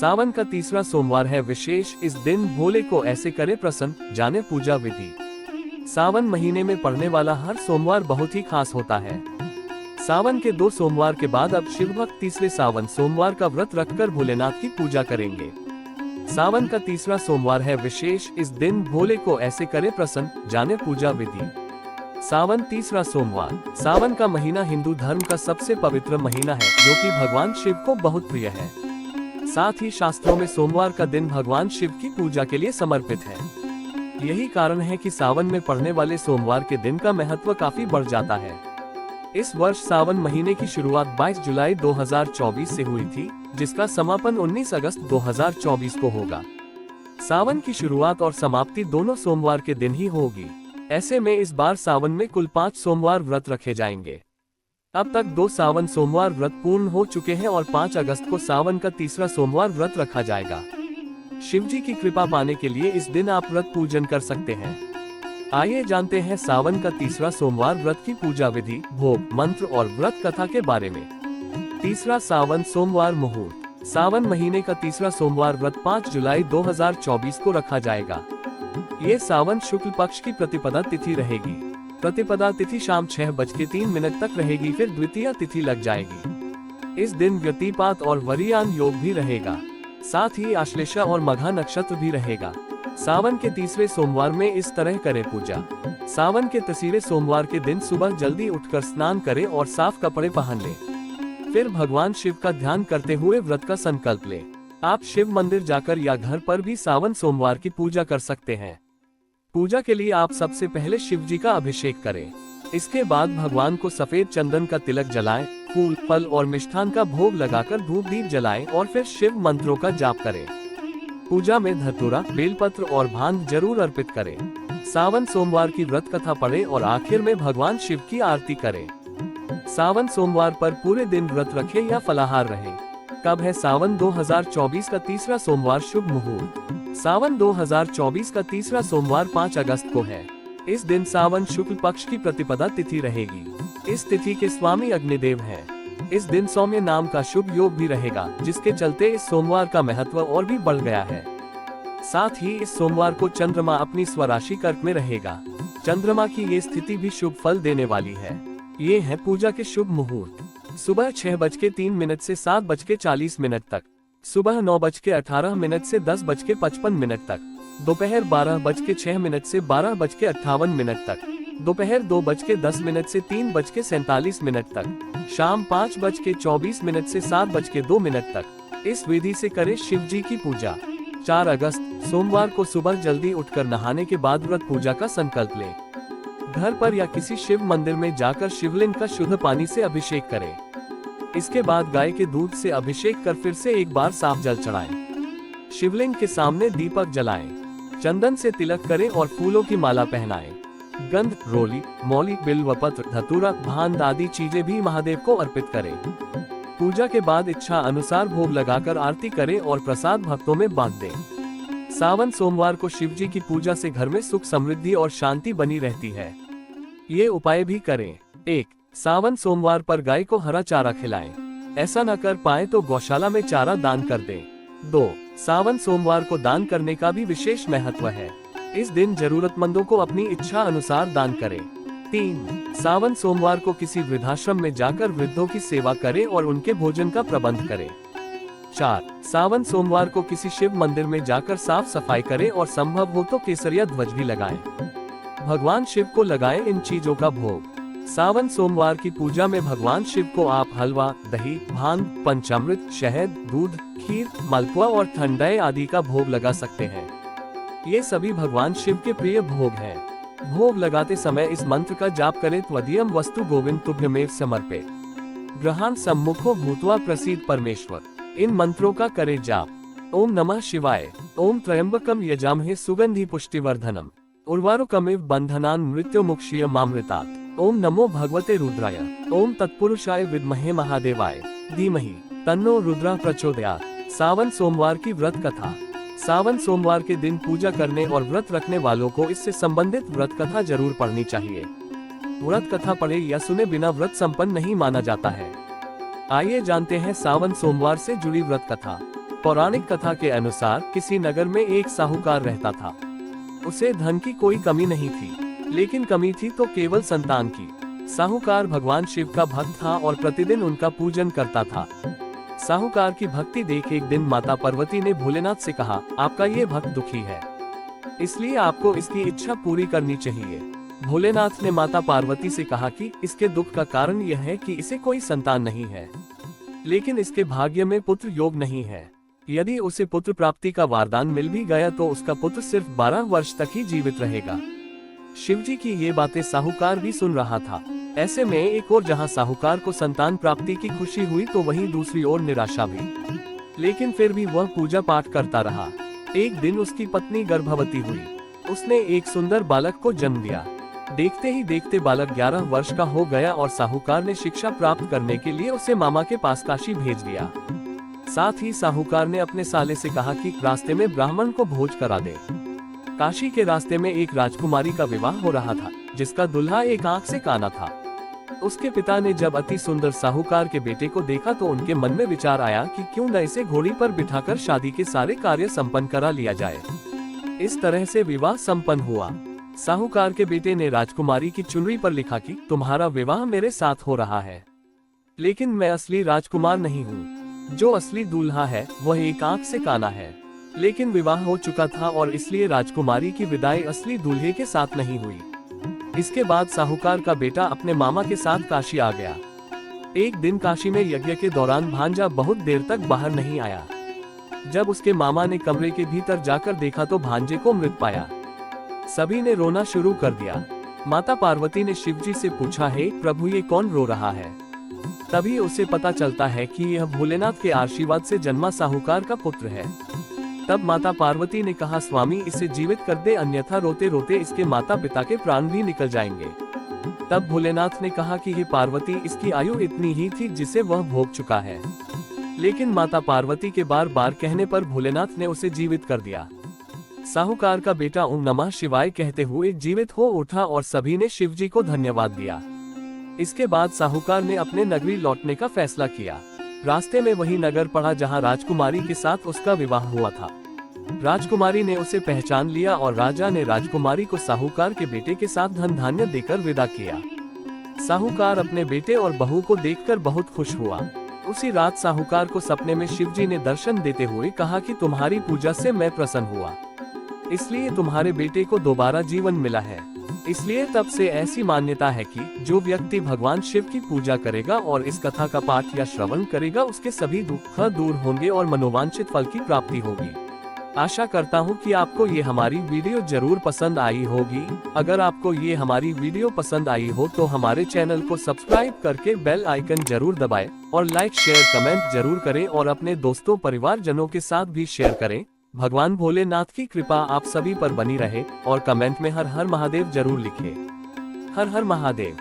सावन का तीसरा सोमवार है विशेष, इस दिन भोले को ऐसे करे प्रसन्न, जाने पूजा विधि। सावन महीने में पड़ने वाला हर सोमवार बहुत ही खास होता है। सावन के 2 सोमवार के बाद अब शिव भक्त तीसरे सावन सोमवार का व्रत रखकर भोलेनाथ की पूजा करेंगे। सावन का तीसरा सोमवार है विशेष, इस दिन भोले को ऐसे करे प्रसन्न, जाने पूजा विधि। सावन तीसरा सोमवार। सावन का महीना हिंदू धर्म का सबसे पवित्र महीना है, जो कि भगवान शिव को बहुत प्रिय है। साथ ही शास्त्रों में सोमवार का दिन भगवान शिव की पूजा के लिए समर्पित है। यही कारण है कि सावन में पड़ने वाले सोमवार के दिन का महत्व काफी बढ़ जाता है। इस वर्ष सावन महीने की शुरुआत 22 जुलाई 2024 से हुई थी, जिसका समापन 19 अगस्त 2024 को होगा। सावन की शुरुआत और समाप्ति दोनों सोमवार के दिन ही होगी। ऐसे में इस बार सावन में कुल 5 सोमवार व्रत रखे जाएंगे। अब तक 2 सावन सोमवार व्रत पूर्ण हो चुके हैं और 5 अगस्त को सावन का तीसरा सोमवार व्रत रखा जाएगा। शिव जी की कृपा पाने के लिए इस दिन आप व्रत पूजन कर सकते हैं। आइए जानते हैं सावन का तीसरा सोमवार व्रत की पूजा विधि, भोग, मंत्र और व्रत कथा के बारे में। तीसरा सावन सोमवार मुहूर्त। सावन महीने का तीसरा सोमवार व्रत 5 जुलाई 2024 को रखा जाएगा। ये सावन शुक्ल पक्ष की प्रतिपदा तिथि रहेगी। प्रतिपदा तिथि शाम 6:03 तक रहेगी, फिर द्वितीय तिथि लग जाएगी। इस दिन व्यतिपात और वरियान योग भी रहेगा। साथ ही आश्लेषा और मघा नक्षत्र भी रहेगा। सावन के तीसरे सोमवार में इस तरह करें पूजा। सावन के तीसरे सोमवार के दिन सुबह जल्दी उठकर स्नान करें और साफ कपड़े पहन लें। फिर भगवान शिव का ध्यान करते हुए व्रत का संकल्प लें। आप शिव मंदिर जाकर या घर पर भी सावन सोमवार की पूजा कर सकते हैं। पूजा के लिए आप सबसे पहले शिव जी का अभिषेक करें। इसके बाद भगवान को सफेद चंदन का तिलक जलाएं, फूल, फल और मिष्ठान का भोग लगाकर धूप दीप जलाएं और फिर शिव मंत्रों का जाप करें। पूजा में धतूरा, बेलपत्र और भांग जरूर अर्पित करें। सावन सोमवार की व्रत कथा पढ़ें और आखिर में भगवान शिव की आरती करें। सावन सोमवार पर पूरे दिन व्रत रखें या फलाहार रहें। कब है सावन 2024 का तीसरा सोमवार शुभ मुहूर्त? सावन 2024 का तीसरा सोमवार 5 अगस्त को है। इस दिन सावन शुक्ल पक्ष की प्रतिपदा तिथि रहेगी। इस तिथि के स्वामी अग्निदेव हैं। इस दिन सौम्य नाम का शुभ योग भी रहेगा, जिसके चलते इस सोमवार का महत्व और भी बढ़ गया है। साथ ही इस सोमवार को चंद्रमा अपनी स्वराशि कर्क में रहेगा। चंद्रमा की ये स्थिति भी शुभ फल देने वाली है। ये है पूजा के शुभ मुहूर्त। सुबह 6:03 से 7:40 तक, सुबह 9:18 से 10:55 तक, दोपहर 12:06 से 12:58 तक, दोपहर 2:10 से 3:47 तक, शाम 5:24 से 7:02 तक। इस विधि से करें शिव जी की पूजा। 4 अगस्त सोमवार को सुबह जल्दी उठकर नहाने के बाद व्रत पूजा का संकल्प लें। घर पर या किसी शिव मंदिर में जाकर शिवलिंग का शुद्ध पानी से अभिषेक करें। इसके बाद गाय के दूध से अभिषेक कर फिर से एक बार साफ जल चढ़ाएं। शिवलिंग के सामने दीपक जलाएं। चंदन से तिलक करें और फूलों की माला पहनाएं। गंध, रोली, मौली, बिल्वपत्र, धतूरा, भांग आदि चीजें भी महादेव को अर्पित करें। पूजा के बाद इच्छा अनुसार भोग लगाकर आरती करें और प्रसाद भक्तों में बांट दें। सावन सोमवार को शिव जी की पूजा से घर में सुख, समृद्धि और शांति बनी रहती है। ये उपाय भी करें। 1. सावन सोमवार पर गाय को हरा चारा खिलाएं। ऐसा न कर पाए तो गौशाला में चारा दान कर दें। 2. सावन सोमवार को दान करने का भी विशेष महत्व है। इस दिन जरूरतमंदों को अपनी इच्छा अनुसार दान करें। 3. सावन सोमवार को किसी वृद्धाश्रम में जाकर वृद्धों की सेवा करें और उनके भोजन का प्रबंध करें। 4. सावन सोमवार को किसी शिव मंदिर में जाकर साफ सफाई करें और संभव हो तो केसरिया ध्वज भी लगाएं। भगवान शिव को लगाएं इन चीजों का भोग। सावन सोमवार की पूजा में भगवान शिव को आप हलवा, दही, भांग, पंचामृत, शहद, दूध, खीर, मालपुआ और ठंडाई आदि का भोग लगा सकते हैं। ये सभी भगवान शिव के प्रिय भोग हैं। भोग लगाते समय इस मंत्र का जाप करें, त्वदीयम वस्तु गोविंद तुभ्यमेव समर्पे, ग्रहान सम्मुखो भूत्वा प्रसीद परमेश्वर। इन मंत्रों का करें जाप। ओम नमः शिवाय। ओम त्र्यंबकम यजामहे सुगंधि पुष्टिवर्धनम, उर्वारुकमिव बंधनान् मृत्युमुक्षीय मामृतात्। ओम नमो भगवते रुद्राय। ओम तत्पुरुषाय विद्महे महादेवाय धीमहि तन्नो रुद्रः प्रचोदयात्। सावन सोमवार की व्रत कथा। सावन सोमवार के दिन पूजा करने और व्रत रखने वालों को इससे संबंधित व्रत कथा जरूर पढ़नी चाहिए। व्रत कथा पढ़े या सुने बिना व्रत संपन्न नहीं माना जाता है। आइए जानते हैं सावन सोमवार से जुड़ी व्रत कथा। पौराणिक कथा के अनुसार किसी नगर में एक साहूकार रहता था। उसे धन की कोई कमी नहीं थी, लेकिन कमी थी तो केवल संतान की। साहूकार भगवान शिव का भक्त था और प्रतिदिन उनका पूजन करता था। साहूकार की भक्ति देख एक दिन माता पार्वती ने भोलेनाथ से कहा, आपका ये भक्त दुखी है, इसलिए आपको इसकी इच्छा पूरी करनी चाहिए। भोलेनाथ ने माता पार्वती से कहा कि इसके दुख का कारण यह है कि इसे कोई संतान नहीं है, लेकिन इसके भाग्य में पुत्र योग नहीं है। यदि उसे पुत्र प्राप्ति का वरदान मिल भी गया तो उसका पुत्र सिर्फ 12 वर्ष तक ही जीवित रहेगा। शिवजी की ये बातें साहूकार भी सुन रहा था। ऐसे में एक और जहां साहूकार को संतान प्राप्ति की खुशी हुई तो वहीं दूसरी ओर निराशा भी। लेकिन फिर भी वह पूजा पाठ करता रहा। एक दिन उसकी पत्नी गर्भवती हुई। उसने एक सुंदर बालक को जन्म दिया। देखते ही देखते बालक 11 वर्ष का हो गया और साहूकार ने शिक्षा प्राप्त करने के लिए उसे मामा के पास काशी भेज दिया। साथ ही साहूकार ने अपने साले से कहा कि रास्ते में ब्राह्मण को भोज करा दे। काशी के रास्ते में एक राजकुमारी का विवाह हो रहा था, जिसका दुल्हा एक आंख से काना था। उसके पिता ने जब अति सुंदर साहूकार के बेटे को देखा तो उनके मन में विचार आया कि क्यों न इसे घोड़ी पर बिठाकर शादी के सारे कार्य संपन्न करा लिया जाए। इस तरह से विवाह संपन्न हुआ। साहूकार के बेटे ने राजकुमारी की चुनरी पर लिखा कि तुम्हारा विवाह मेरे साथ हो रहा है, लेकिन मैं असली राजकुमार नहीं हूँ। जो असली दूल्हा है वह एक आंख से काना है। लेकिन विवाह हो चुका था और इसलिए राजकुमारी की विदाई असली दूल्हे के साथ नहीं हुई। इसके बाद साहूकार का बेटा अपने मामा के साथ काशी आ गया। एक दिन काशी में यज्ञ के दौरान भांजा बहुत देर तक बाहर नहीं आया। जब उसके मामा ने कमरे के भीतर जाकर देखा तो भांजे को मृत पाया। सभी ने रोना शुरू कर दिया। माता पार्वती ने शिवजी से पूछा, हे प्रभु, ये कौन रो रहा है? तभी उसे पता चलता है कि यह भोलेनाथ के आशीर्वाद से जन्मा साहूकार का पुत्र है। तब माता पार्वती ने कहा, स्वामी, इसे जीवित कर दे, अन्यथा रोते रोते इसके माता पिता के प्राण भी निकल जाएंगे। तब भोलेनाथ ने कहा कि हे पार्वती, इसकी आयु इतनी ही थी जिसे वह भोग चुका है। लेकिन माता पार्वती के बार बार कहने पर भोलेनाथ ने उसे जीवित कर दिया। साहूकार का बेटा ओम नमः शिवाय कहते हुए जीवित हो उठा और सभी ने शिवजी को धन्यवाद दिया। इसके बाद साहूकार ने अपने नगरी लौटने का फैसला किया। रास्ते में वही नगर पड़ा जहां राजकुमारी के साथ उसका विवाह हुआ था। राजकुमारी ने उसे पहचान लिया और राजा ने राजकुमारी को साहूकार के बेटे के साथ धन धान्य देकर विदा किया। साहूकार अपने बेटे और बहू को देखकर बहुत खुश हुआ। उसी रात साहूकार को सपने में शिवजी ने दर्शन देते हुए कहा कि तुम्हारी पूजा से मैं प्रसन्न हुआ, इसलिए तुम्हारे बेटे को दोबारा जीवन मिला है। इसलिए तब से ऐसी मान्यता है कि जो व्यक्ति भगवान शिव की पूजा करेगा और इस कथा का पाठ या श्रवण करेगा उसके सभी दुख दूर होंगे और मनोवांछित फल की प्राप्ति होगी। आशा करता हूँ कि आपको ये हमारी वीडियो जरूर पसंद आई होगी। अगर आपको ये हमारी वीडियो पसंद आई हो तो हमारे चैनल को सब्सक्राइब करके बेल आइकन जरूर दबाएं और लाइक शेयर कमेंट जरूर करें और अपने दोस्तों परिवारजनों के साथ भी शेयर करें। भगवान भोलेनाथ की कृपा आप सभी पर बनी रहे और कमेंट में हर हर महादेव जरूर लिखें। हर हर महादेव।